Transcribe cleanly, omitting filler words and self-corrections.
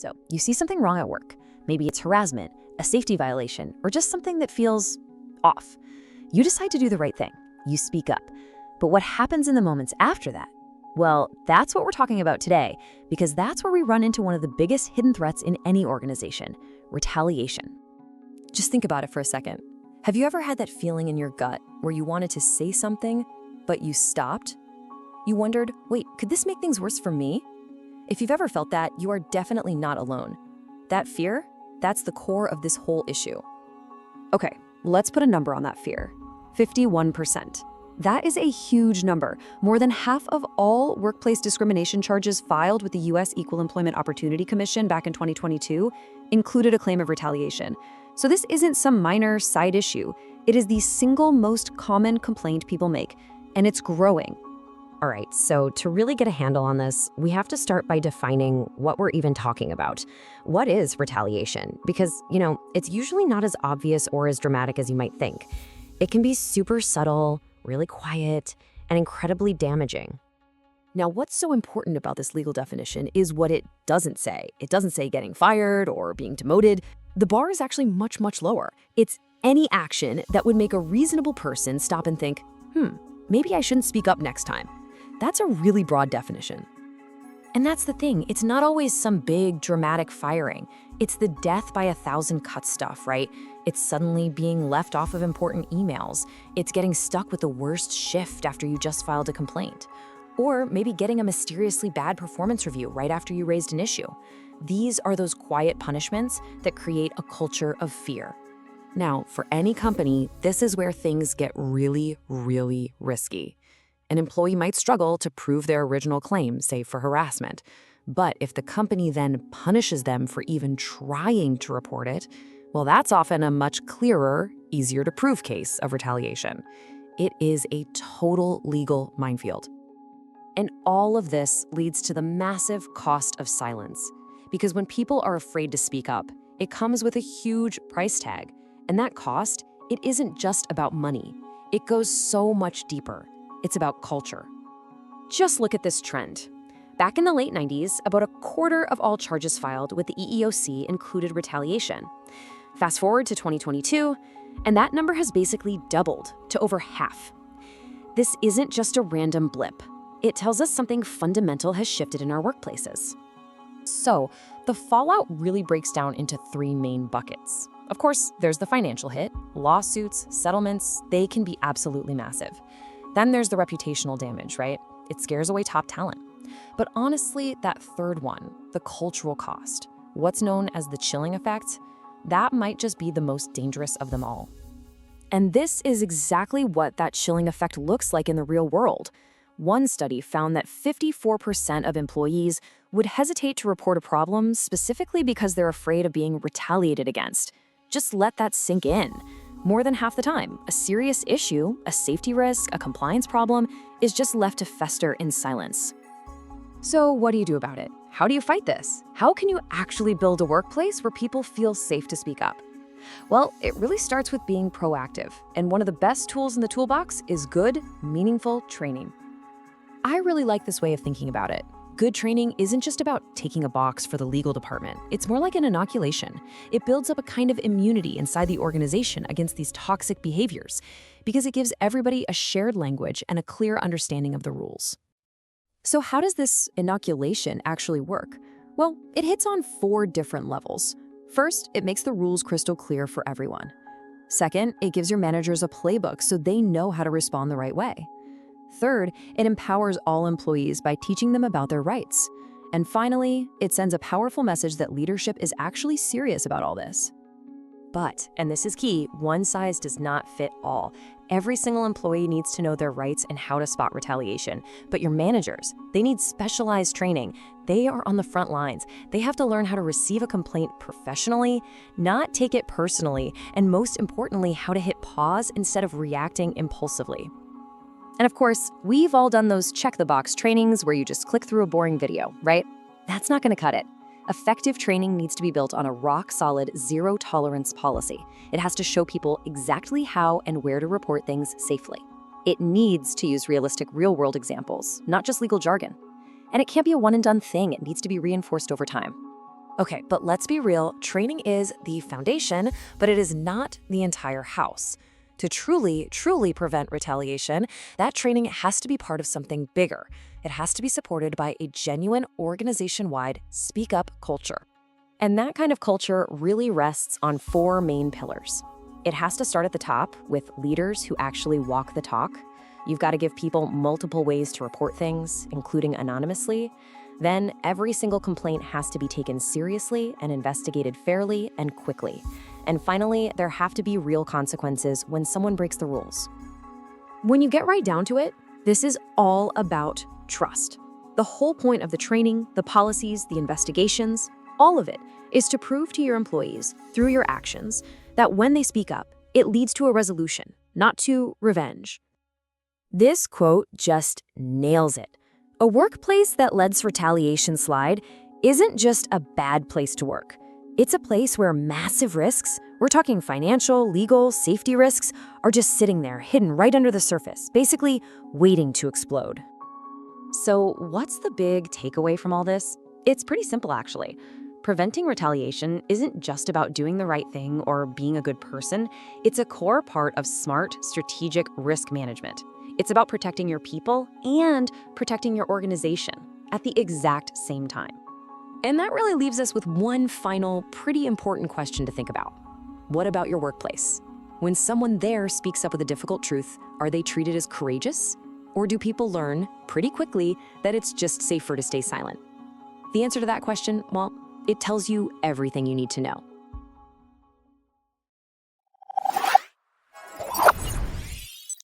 So you see something wrong at work. Maybe it's harassment, a safety violation, or just something that feels off. You decide to do the right thing. You speak up. But what happens in the moments after that? Well, that's what we're talking about today, because that's where we run into one of the biggest hidden threats in any organization: retaliation. Just think about it for a second. Have you ever had that feeling in your gut where you wanted to say something, but you stopped? You wondered, wait, could this make things worse for me? If you've ever felt that, you are definitely not alone. That fear, that's the core of this whole issue. Okay, let's put a number on that fear. 51%. That is a huge number. More than half of all workplace discrimination charges filed with the U.S. Equal Employment Opportunity Commission back in 2022 included a claim of retaliation. So this isn't some minor side issue. It is the single most common complaint people make, and it's growing. All right, so to really get a handle on this, we have to start by defining what we're even talking about. What is retaliation? Because, it's usually not as obvious or as dramatic as you might think. It can be super subtle, really quiet, and incredibly damaging. Now, what's so important about this legal definition is what it doesn't say. It doesn't say getting fired or being demoted. The bar is actually much, much lower. It's any action that would make a reasonable person stop and think, maybe I shouldn't speak up next time. That's a really broad definition. And that's the thing, it's not always some big, dramatic firing. It's the death by 1,000 cuts stuff, right? It's suddenly being left off of important emails. It's getting stuck with the worst shift after you just filed a complaint. Or maybe getting a mysteriously bad performance review right after you raised an issue. These are those quiet punishments that create a culture of fear. Now, for any company, this is where things get really, really risky. An employee might struggle to prove their original claim, say for harassment. But if the company then punishes them for even trying to report it, well, that's often a much clearer, easier to prove case of retaliation. It is a total legal minefield. And all of this leads to the massive cost of silence. Because when people are afraid to speak up, it comes with a huge price tag. And that cost, it isn't just about money. It goes so much deeper. It's about culture. Just look at this trend. Back in the late 90s, about a quarter of all charges filed with the EEOC included retaliation. Fast forward to 2022, and that number has basically doubled to over half. This isn't just a random blip. It tells us something fundamental has shifted in our workplaces. So, the fallout really breaks down into three main buckets. Of course, there's the financial hit. Lawsuits, settlements, they can be absolutely massive. Then there's the reputational damage, right? It scares away top talent. But honestly, that third one, the cultural cost, what's known as the chilling effect, that might just be the most dangerous of them all. And this is exactly what that chilling effect looks like in the real world. One study found that 54% of employees would hesitate to report a problem specifically because they're afraid of being retaliated against. Just let that sink in. More than half the time, a serious issue, a safety risk, a compliance problem, is just left to fester in silence. So what do you do about it? How do you fight this? How can you actually build a workplace where people feel safe to speak up? Well, it really starts with being proactive, and one of the best tools in the toolbox is good, meaningful training. I really like this way of thinking about it. Good training isn't just about taking a box for the legal department. It's more like an inoculation. It builds up a kind of immunity inside the organization against these toxic behaviors because it gives everybody a shared language and a clear understanding of the rules. So how does this inoculation actually work? Well, it hits on 4 different levels. First, it makes the rules crystal clear for everyone. Second, it gives your managers a playbook so they know how to respond the right way. Third, it empowers all employees by teaching them about their rights. And finally, it sends a powerful message that leadership is actually serious about all this. But, and this is key, one size does not fit all. Every single employee needs to know their rights and how to spot retaliation. But your managers, they need specialized training. They are on the front lines. They have to learn how to receive a complaint professionally, not take it personally, and most importantly, how to hit pause instead of reacting impulsively. And of course, we've all done those check-the-box trainings where you just click through a boring video, right? That's not going to cut it. Effective training needs to be built on a rock-solid zero-tolerance policy. It has to show people exactly how and where to report things safely. It needs to use realistic real-world examples, not just legal jargon. And it can't be a one-and-done thing. It needs to be reinforced over time. Okay, but let's be real, training is the foundation, but it is not the entire house. To truly, truly prevent retaliation, that training has to be part of something bigger. It has to be supported by a genuine organization-wide speak up culture. And that kind of culture really rests on four main pillars. It has to start at the top with leaders who actually walk the talk. You've got to give people multiple ways to report things, including anonymously. Then every single complaint has to be taken seriously and investigated fairly and quickly. And finally, there have to be real consequences when someone breaks the rules. When you get right down to it, this is all about trust. The whole point of the training, the policies, the investigations, all of it is to prove to your employees through your actions that when they speak up, it leads to a resolution, not to revenge. This quote just nails it. A workplace that lets retaliation slide isn't just a bad place to work. It's a place where massive risks, we're talking financial, legal, safety risks, are just sitting there, hidden right under the surface, basically waiting to explode. So, what's the big takeaway from all this? It's pretty simple, actually. Preventing retaliation isn't just about doing the right thing or being a good person. It's a core part of smart, strategic risk management. It's about protecting your people and protecting your organization at the exact same time. And that really leaves us with one final, pretty important question to think about. What about your workplace? When someone there speaks up with a difficult truth, are they treated as courageous? Or do people learn pretty quickly that it's just safer to stay silent? The answer to that question, well, it tells you everything you need to know.